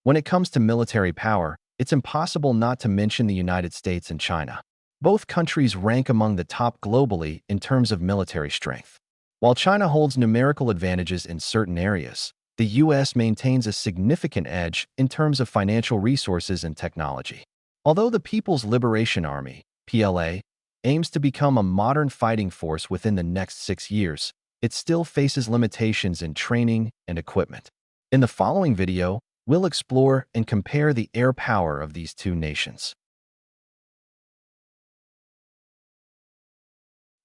When it comes to military power, it's impossible not to mention the United States and China. Both countries rank among the top globally in terms of military strength. While China holds numerical advantages in certain areas, the U.S. maintains a significant edge in terms of financial resources and technology. Although the People's Liberation Army, PLA, aims to become a modern fighting force within the next 6 years, it still faces limitations in training and equipment. In the following video, we'll explore and compare the air power of these two nations.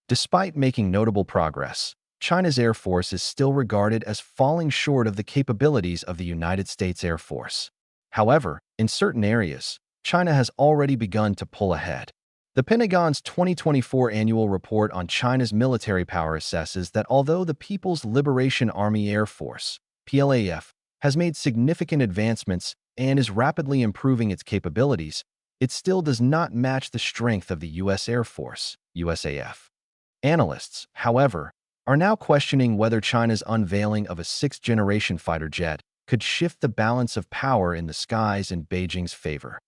Despite making notable progress, China's Air Force is still regarded as falling short of the capabilities of the United States Air Force. However, in certain areas, China has already begun to pull ahead. The Pentagon's 2024 annual report on China's military power assesses that although the People's Liberation Army Air Force, PLAF, has made significant advancements and is rapidly improving its capabilities, it still does not match the strength of the U.S. Air Force, USAF. Analysts, however, are now questioning whether China's unveiling of a sixth-generation fighter jet could shift the balance of power in the skies in Beijing's favor.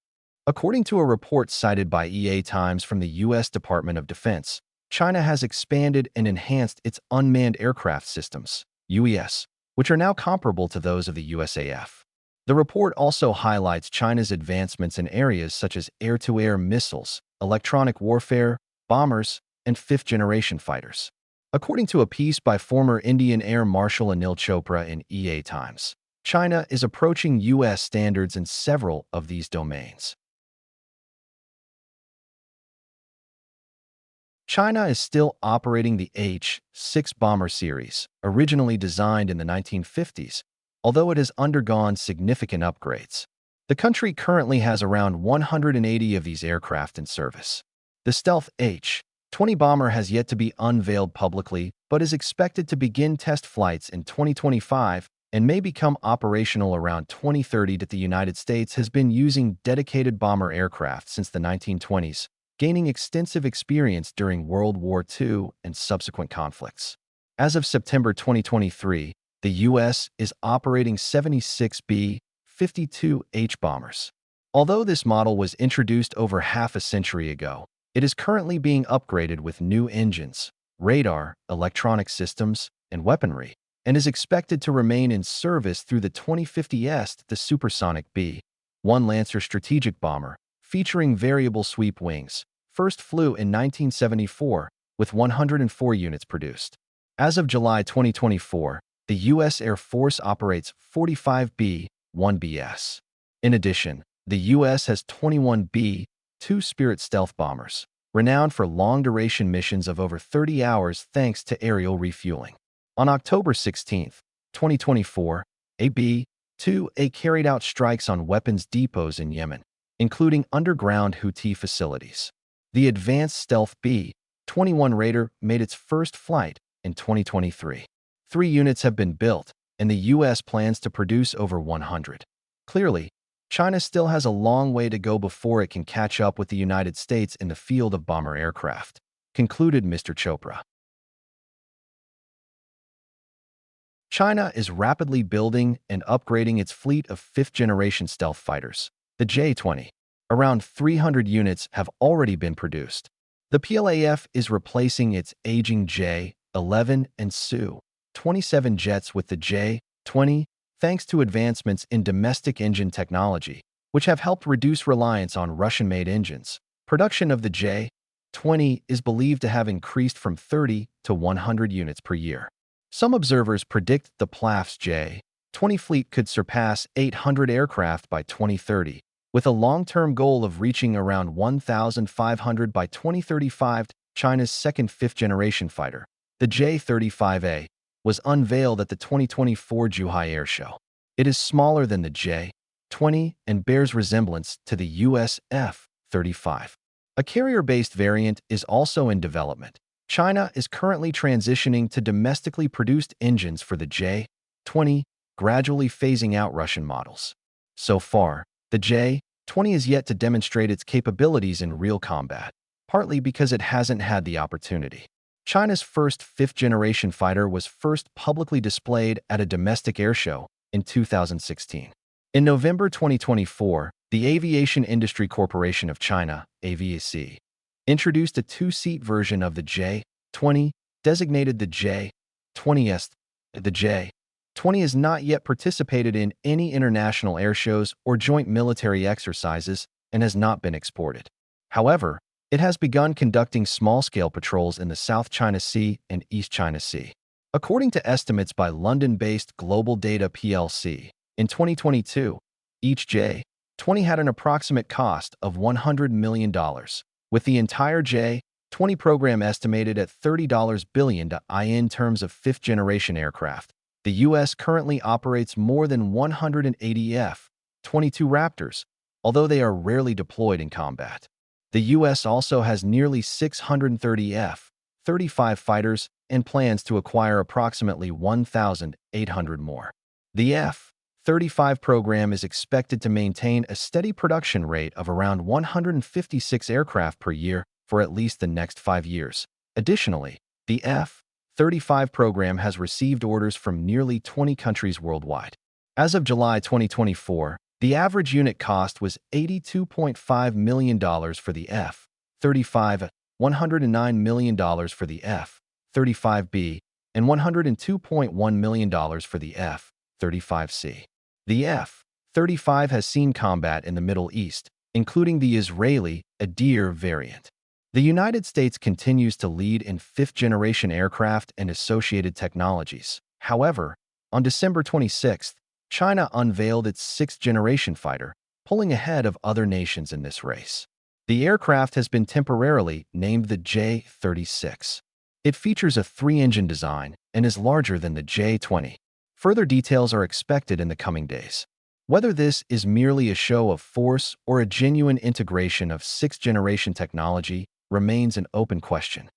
According to a report cited by EA Times from the U.S. Department of Defense, China has expanded and enhanced its unmanned aircraft systems, UES, which are now comparable to those of the USAF. The report also highlights China's advancements in areas such as air-to-air missiles, electronic warfare, bombers, and fifth-generation fighters. According to a piece by former Indian Air Marshal Anil Chopra in EA Times, China is approaching U.S. standards in several of these domains. China is still operating the H-6 bomber series, originally designed in the 1950s, although it has undergone significant upgrades. The country currently has around 180 of these aircraft in service. The stealth H-20 bomber has yet to be unveiled publicly, but is expected to begin test flights in 2025 and may become operational around 2030. The United States has been using dedicated bomber aircraft since the 1920s, gaining extensive experience during World War II and subsequent conflicts. As of September 2023, the U.S. is operating 76 B-52H bombers. Although this model was introduced over half a century ago, it is currently being upgraded with new engines, radar, electronic systems, and weaponry, and is expected to remain in service through the 2050s. The supersonic B-1 Lancer strategic bomber, featuring variable sweep wings, first flew in 1974 with 104 units produced. As of July 2024, the U.S. Air Force operates 45 B-1Bs. In addition, the U.S. has 21 B-2 Spirit stealth bombers, renowned for long-duration missions of over 30 hours thanks to aerial refueling. On October 16, 2024, a B-2A carried out strikes on weapons depots in Yemen, including underground Houthi facilities. The advanced stealth B-21 Raider made its first flight in 2023. 3 units have been built, and the U.S. plans to produce over 100. Clearly, China still has a long way to go before it can catch up with the United States in the field of bomber aircraft, concluded Mr. Chopra. China is rapidly building and upgrading its fleet of fifth-generation stealth fighters, the J-20. Around 300 units have already been produced. The PLAF is replacing its aging J-11 and Su-27 jets with the J-20, thanks to advancements in domestic engine technology, which have helped reduce reliance on Russian-made engines. Production of the J-20 is believed to have increased from 30 to 100 units per year. Some observers predict the PLAF's J-20 fleet could surpass 800 aircraft by 2030, with a long-term goal of reaching around 1,500 by 2035. China's second fifth-generation fighter, the J-35A, was unveiled at the 2024 Zhuhai Air Show. It is smaller than the J-20 and bears resemblance to the US F-35. A carrier-based variant is also in development. China is currently transitioning to domestically produced engines for the J-20, gradually phasing out Russian models. So far, the J-20 is yet to demonstrate its capabilities in real combat, partly because it hasn't had the opportunity. China's first fifth-generation fighter was first publicly displayed at a domestic air show in 2016. In November 2024, the Aviation Industry Corporation of China, AVAC, introduced a two-seat version of the J-20, designated the J-20S. The J-20 has not yet participated in any international airshows or joint military exercises and has not been exported. However, it has begun conducting small-scale patrols in the South China Sea and East China Sea. According to estimates by London-based Global Data plc, in 2022, each J-20 had an approximate cost of $100 million, with the entire J-20 program estimated at $30 billion in terms of fifth-generation aircraft. The U.S. currently operates more than 180 F-22 Raptors, although they are rarely deployed in combat. The U.S. also has nearly 630 F-35 fighters and plans to acquire approximately 1,800 more. The F-35 program is expected to maintain a steady production rate of around 156 aircraft per year for at least the next 5 years. Additionally, the F-35 program has received orders from nearly 20 countries worldwide. As of July 2024, the average unit cost was $82.5 million for the F-35, $109 million for the F-35B, and $102.1 million for the F-35C. The F-35 has seen combat in the Middle East, including the Israeli Adir variant. The United States continues to lead in fifth-generation aircraft and associated technologies. However, on December 26, China unveiled its sixth-generation fighter, pulling ahead of other nations in this race. The aircraft has been temporarily named the J-36. It features a three-engine design and is larger than the J-20. Further details are expected in the coming days. Whether this is merely a show of force or a genuine integration of sixth-generation technology remains an open question.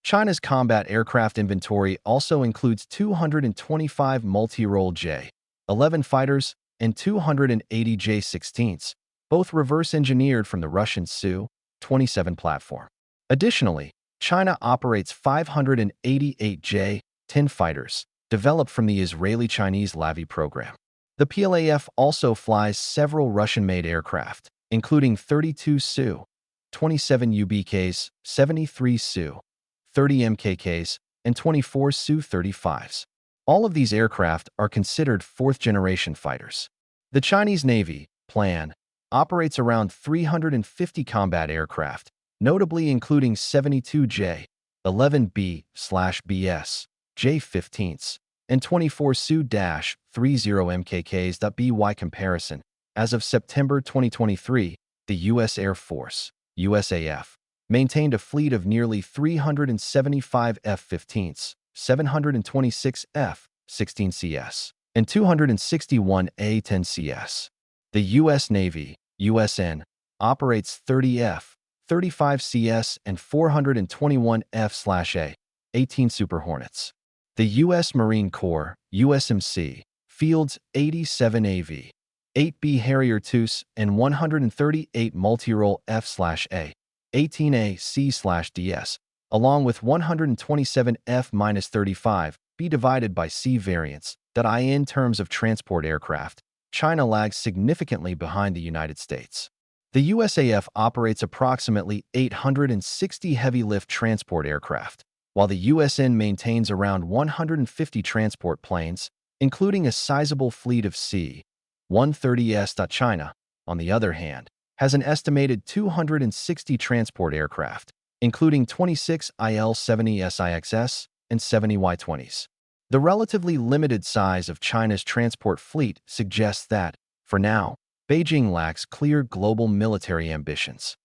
China's combat aircraft inventory also includes 225 multi-role J-11 fighters and 280 J-16s, both reverse-engineered from the Russian Su-27 platform. Additionally, China operates 588 J-10 fighters, developed from the Israeli-Chinese Lavi program. The PLAF also flies several Russian-made aircraft, including 32 Su-27 UBKs, 73 Su-30 MKKs, and 24 Su-35s. All of these aircraft are considered fourth-generation fighters. The Chinese Navy, Plan, operates around 350 combat aircraft, notably including 72 J-11B/BS, J-15s, and 24 Su-30 MKKs. By comparison, as of September 2023, the U.S. Air Force, USAF, maintained a fleet of nearly 375 F-15s, 726 F-16CS, and 261 A-10CS. The U.S. Navy, USN, operates 30 F-35CS and 421 F/A-18 Super Hornets. The U.S. Marine Corps, USMC, fields 87 AV-8B Harrier IIs and 138 multi-role F/A-18A C/DS, along with 127 F-35B divided by C variants. In terms of transport aircraft, China lags significantly behind the United States. The USAF operates approximately 860 heavy-lift transport aircraft, while the USN maintains around 150 transport planes, including a sizable fleet of C-130s. China, on the other hand, has an estimated 260 transport aircraft, including 26 IL-70SIXS and 70 Y-20s. The relatively limited size of China's transport fleet suggests that, for now, Beijing lacks clear global military ambitions.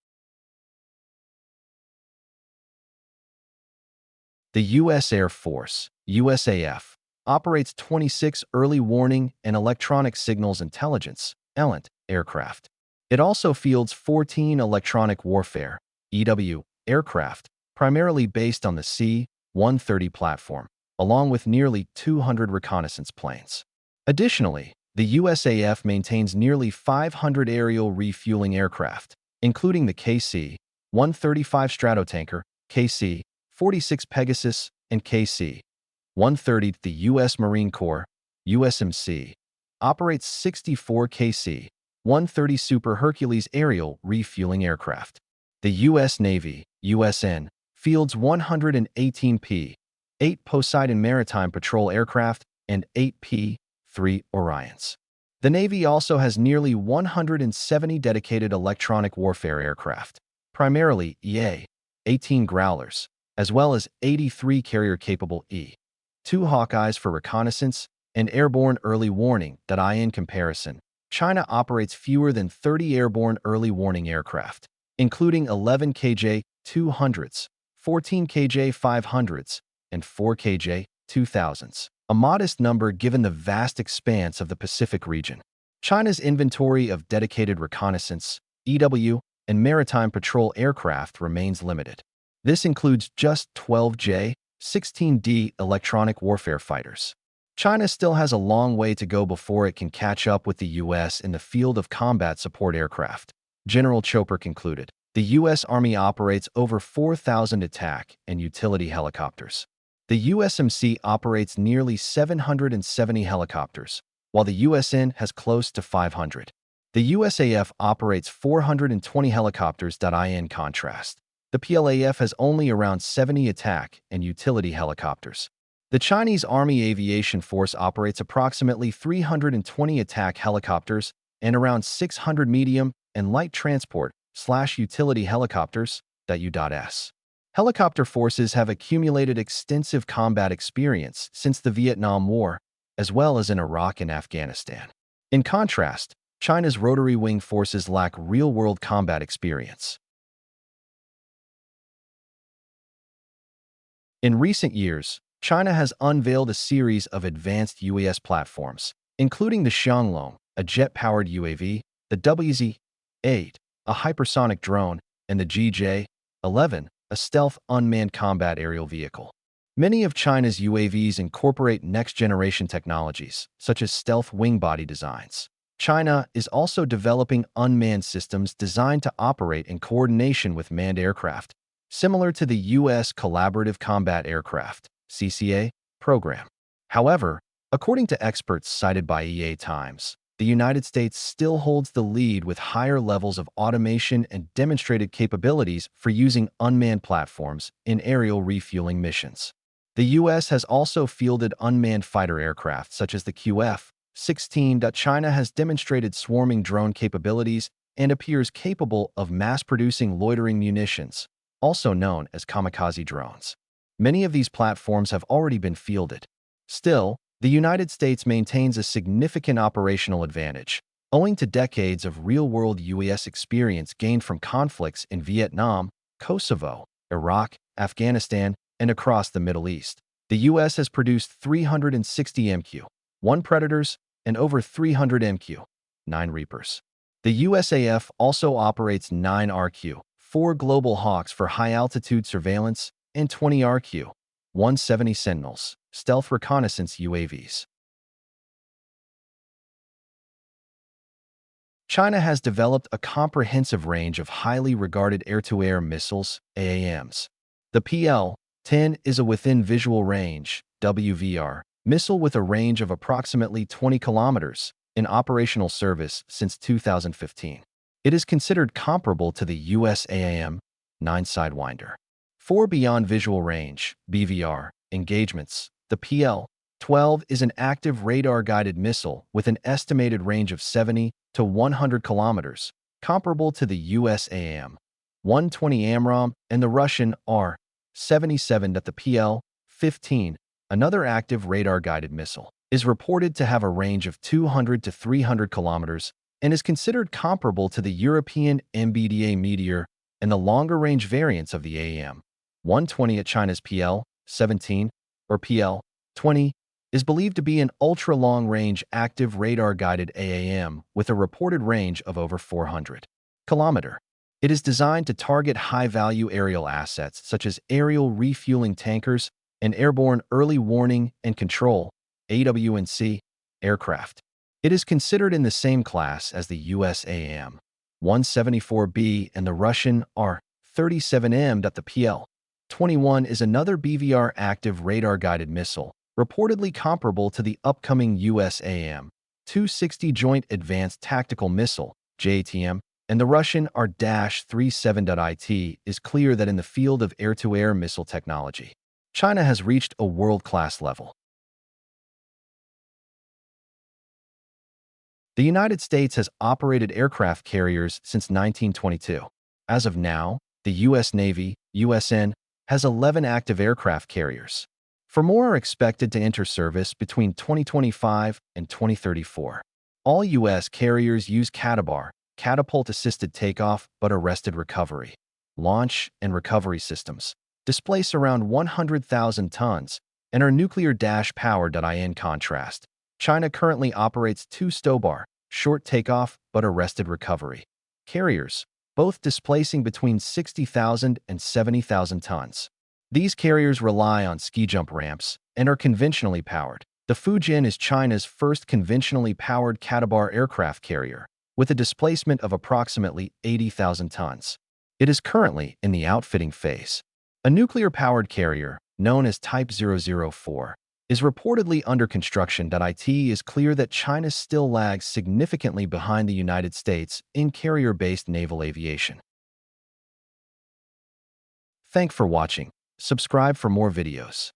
The U.S. Air Force, USAF, operates 26 early warning and electronic signals intelligence (ELINT) aircraft. It also fields 14 electronic warfare (EW) aircraft, primarily based on the C-130 platform, along with nearly 200 reconnaissance planes. Additionally, the USAF maintains nearly 500 aerial refueling aircraft, including the KC-135 Stratotanker, KC-46 Pegasus, and KC-135 130. The U.S. Marine Corps, USMC, operates 64 KC-130 Super Hercules aerial refueling aircraft. The U.S. Navy, USN, fields 118 P-8 Poseidon maritime patrol aircraft and 8 P-3 Orions. The Navy also has nearly 170 dedicated electronic warfare aircraft, primarily EA-18 Growlers, as well as 83 carrier-capable E-2 Hawkeyes for reconnaissance and airborne early warning. In comparison, China operates fewer than 30 airborne early warning aircraft, including 11 KJ-200s, 14 KJ-500s, and 4 KJ-2000s, a modest number given the vast expanse of the Pacific region. China's inventory of dedicated reconnaissance, EW, and maritime patrol aircraft remains limited. This includes just 12 J-16D electronic warfare fighters. China still has a long way to go before it can catch up with the U.S. in the field of combat support aircraft. General Chopra concluded, the U.S. Army operates over 4,000 attack and utility helicopters. The USMC operates nearly 770 helicopters, while the USN has close to 500. The USAF operates 420 helicopters. In contrast, the PLAF has only around 70 attack and utility helicopters. The Chinese Army Aviation Force operates approximately 320 attack helicopters and around 600 medium and light transport/utility helicopters. U.S. Helicopter forces have accumulated extensive combat experience since the Vietnam War, as well as in Iraq and Afghanistan. In contrast, China's rotary wing forces lack real-world combat experience. In recent years, China has unveiled a series of advanced UAS platforms, including the Xianglong, a jet-powered UAV, the WZ-8, a hypersonic drone, and the GJ-11, a stealth unmanned combat aerial vehicle. Many of China's UAVs incorporate next-generation technologies, such as stealth wing-body designs. China is also developing unmanned systems designed to operate in coordination with manned aircraft, similar to the U.S. Collaborative Combat Aircraft (CCA) program. However, according to experts cited by EA Times, the United States still holds the lead with higher levels of automation and demonstrated capabilities for using unmanned platforms in aerial refueling missions. The U.S. has also fielded unmanned fighter aircraft such as the QF-16. China has demonstrated swarming drone capabilities and appears capable of mass-producing loitering munitions, also known as kamikaze drones. Many of these platforms have already been fielded. Still, the United States maintains a significant operational advantage, owing to decades of real-world UAS experience gained from conflicts in Vietnam, Kosovo, Iraq, Afghanistan, and across the Middle East. The U.S. has produced 360 MQ-1 Predators and over 300 MQ-9 Reapers. The USAF also operates 9 RQ-4 Global Hawks for high-altitude surveillance and 20 RQ-170 Sentinels, stealth reconnaissance UAVs. China has developed a comprehensive range of highly regarded air-to-air missiles, AAMs. The PL-10 is a within visual range, WVR, missile with a range of approximately 20 kilometers, in operational service since 2015. It is considered comparable to the US AAM-9 Sidewinder. For beyond visual range, BVR, engagements, the PL-12 is an active radar-guided missile with an estimated range of 70 to 100 kilometers, comparable to the US AAM-120 AMRAAM and the Russian R-77. The PL-15, another active radar-guided missile, is reported to have a range of 200 to 300 kilometers and is considered comparable to the European MBDA Meteor and the longer-range variants of the AAM-120. China's PL-17, or PL-20, is believed to be an ultra-long-range active radar-guided AAM with a reported range of over 400 kilometers. It is designed to target high-value aerial assets such as aerial refueling tankers and airborne early warning and control (AWNC) aircraft. It is considered in the same class as the US AAM-174B and the Russian R-37M. The PL-21 is another BVR active radar-guided missile reportedly comparable to the upcoming USAM-260 Joint Advanced Tactical Missile, JATM, and the Russian R-37.IT, is clear that in the field of air-to-air missile technology, China has reached a world-class level. The United States has operated aircraft carriers since 1922. As of now, the U.S. Navy, USN, has 11 active aircraft carriers. For more are expected to enter service between 2025 and 2034. All U.S. carriers use CATABAR, catapult-assisted takeoff but arrested recovery, launch and recovery systems, displace around 100,000 tons, and are nuclear-powered. In contrast, China currently operates two STOBAR, short takeoff but arrested recovery, carriers, both displacing between 60,000 and 70,000 tons. These carriers rely on ski jump ramps and are conventionally powered. The Fujin is China's first conventionally powered CATABAR aircraft carrier, with a displacement of approximately 80,000 tons. It is currently in the outfitting phase. A nuclear-powered carrier, known as Type 004, is reportedly under construction. It is clear that China still lags significantly behind the United States in carrier-based naval aviation. Thanks for watching. Subscribe for more videos.